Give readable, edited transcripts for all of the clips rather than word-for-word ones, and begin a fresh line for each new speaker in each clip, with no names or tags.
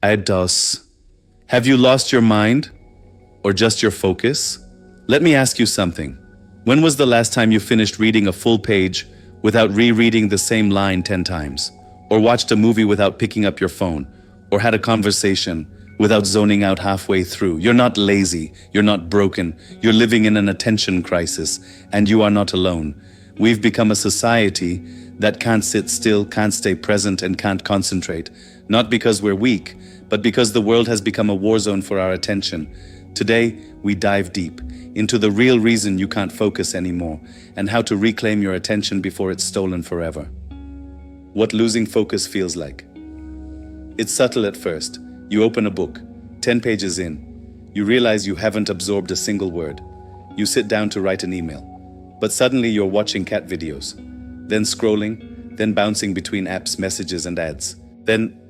Ados. Have you lost your mind? Or just your focus? Let me ask you something. When was the last time you finished reading a full page without rereading the same line 10 times? Or watched a movie without picking up your phone? Or had a conversation without zoning out halfway through? You're not lazy. You're not broken. You're living in an attention crisis, and you are not alone. We've become a society that can't sit still, can't stay present, and can't concentrate. Not because we're weak, but because the world has become a war zone for our attention. Today, we dive deep into the real reason you can't focus anymore and how to reclaim your attention before it's stolen forever. What losing focus feels like. It's subtle at first. You open a book, 10 pages in. You realize you haven't absorbed a single word. You sit down to write an email, but suddenly you're watching cat videos, then scrolling, then bouncing between apps, messages, and ads. Then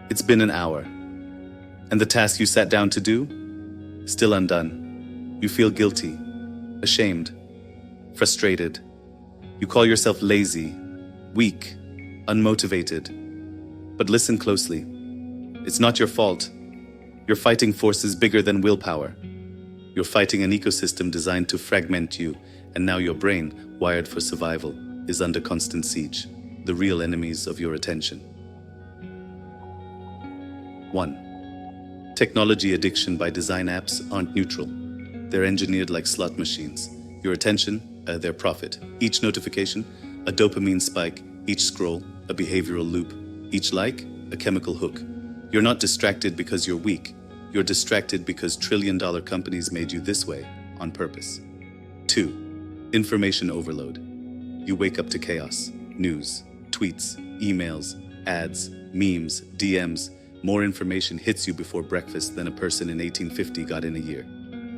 it's been an hour, and the task you sat down to do, still undone. You feel guilty, ashamed, frustrated. You call yourself lazy, weak, unmotivated. But listen closely. It's not your fault. You're fighting forces bigger than willpower. You're fighting an ecosystem designed to fragment you, and now your brain, wired for survival, is under constant siege. The real enemies of your attention. 1. Technology addiction by design. Apps aren't neutral. They're engineered like slot machines. Your attention, their profit. Each notification, a dopamine spike. Each scroll, a behavioral loop. Each like, a chemical hook. You're not distracted because you're weak. You're distracted because trillion-dollar companies made you this way on purpose. 2. Information overload. You wake up to chaos. News, tweets, emails, ads, memes, DMs. More information hits you before breakfast than a person in 1850 got in a year.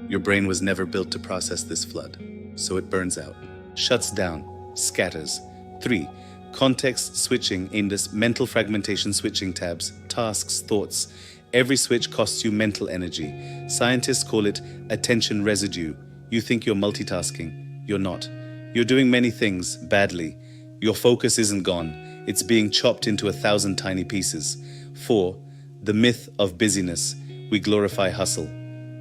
Your brain was never built to process this flood, so it burns out, shuts down, scatters. 3. Context switching in this mental fragmentation. Switching tabs, tasks, thoughts. Every switch costs you mental energy. Scientists call it attention residue. You think you're multitasking. You're not. You're doing many things badly. Your focus isn't gone. It's being chopped into 1,000 tiny pieces. 4. The myth of busyness. We glorify hustle.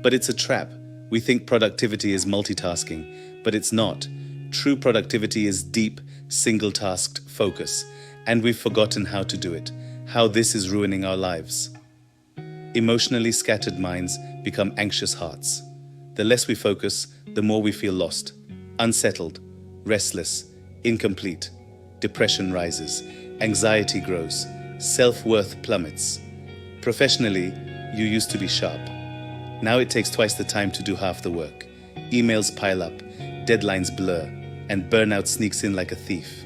But it's a trap. We think productivity is multitasking, but it's not. True productivity is deep, single-tasked focus, and we've forgotten how to do it, how this is ruining our lives. Emotionally scattered minds become anxious hearts. The less we focus, the more we feel lost, unsettled, restless, incomplete. Depression rises, anxiety grows, self-worth plummets. Professionally, you used to be sharp. Now it takes twice the time to do half the work. Emails pile up, deadlines blur, and burnout sneaks in like a thief.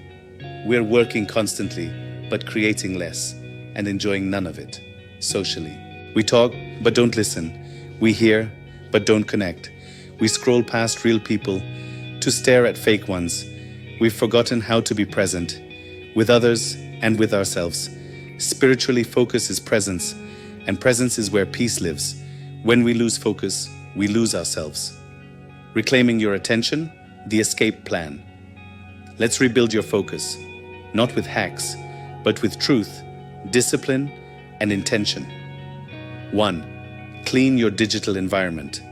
We're working constantly, but creating less, and enjoying none of it. Socially, we talk, but don't listen. We hear, but don't connect. We scroll past real people to stare at fake ones. We've forgotten how to be present, with others and with ourselves. Spiritually, focus is presence, and presence is where peace lives. When we lose focus, we lose ourselves. Reclaiming your attention, the escape plan. Let's rebuild your focus, not with hacks, but with truth, discipline, and intention. 1. Clean your digital environment.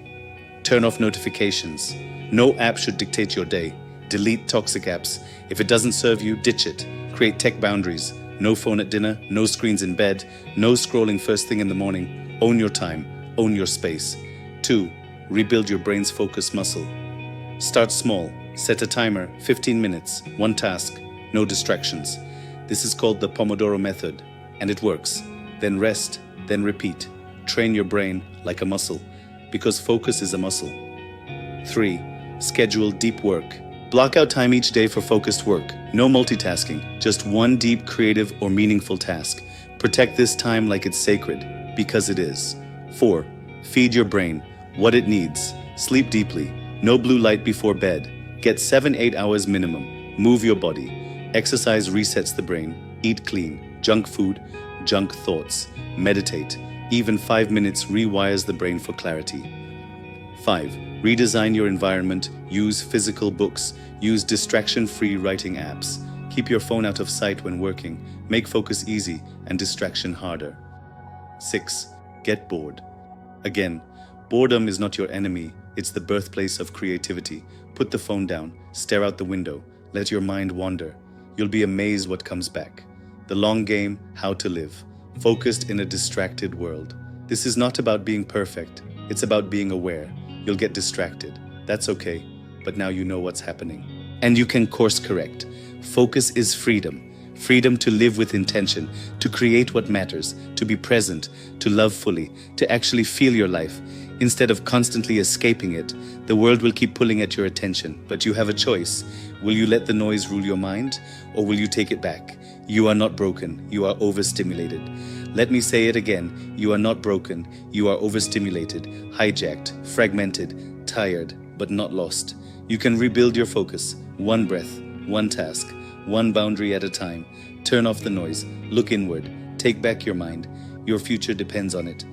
Turn off notifications. No app should dictate your day. Delete toxic apps. If it doesn't serve you, ditch it. Create tech boundaries. No phone at dinner, no screens in bed, no scrolling first thing in the morning. Own your time, own your space. 2. Rebuild your brain's focus muscle. Start small. Set a timer, 15 minutes, one task, no distractions. This is called the Pomodoro method, and it works. Then rest, then repeat. Train your brain like a muscle, because focus is a muscle. 3. Schedule deep work. Block out time each day for focused work. No multitasking, just one deep, creative, or meaningful task. Protect this time like it's sacred, because it is. 4. Feed your brain what it needs. Sleep deeply. No blue light before bed. Get 7-8 hours minimum. Move your body. Exercise resets the brain. Eat clean. Junk food, junk thoughts. Meditate. Even 5 minutes rewires the brain for clarity. 5. Redesign your environment. Use physical books. Use distraction-free writing apps. Keep your phone out of sight when working. Make focus easy and distraction harder. 6. Get bored. Again, boredom is not your enemy, it's the birthplace of creativity. Put the phone down, stare out the window, let your mind wander. You'll be amazed what comes back. The long game, how to live, focused in a distracted world. This is not about being perfect, it's about being aware. You'll get distracted. That's okay, but now you know what's happening. And you can course correct. Focus is freedom. Freedom to live with intention, to create what matters, to be present, to love fully, to actually feel your life. Instead of constantly escaping it, the world will keep pulling at your attention, but you have a choice. Will you let the noise rule your mind, or will you take it back? You are not broken, you are overstimulated. Let me say it again, you are not broken, you are overstimulated, hijacked, fragmented, tired, but not lost. You can rebuild your focus, one breath, one task, one boundary at a time. Turn off the noise, look inward, take back your mind. Your future depends on it.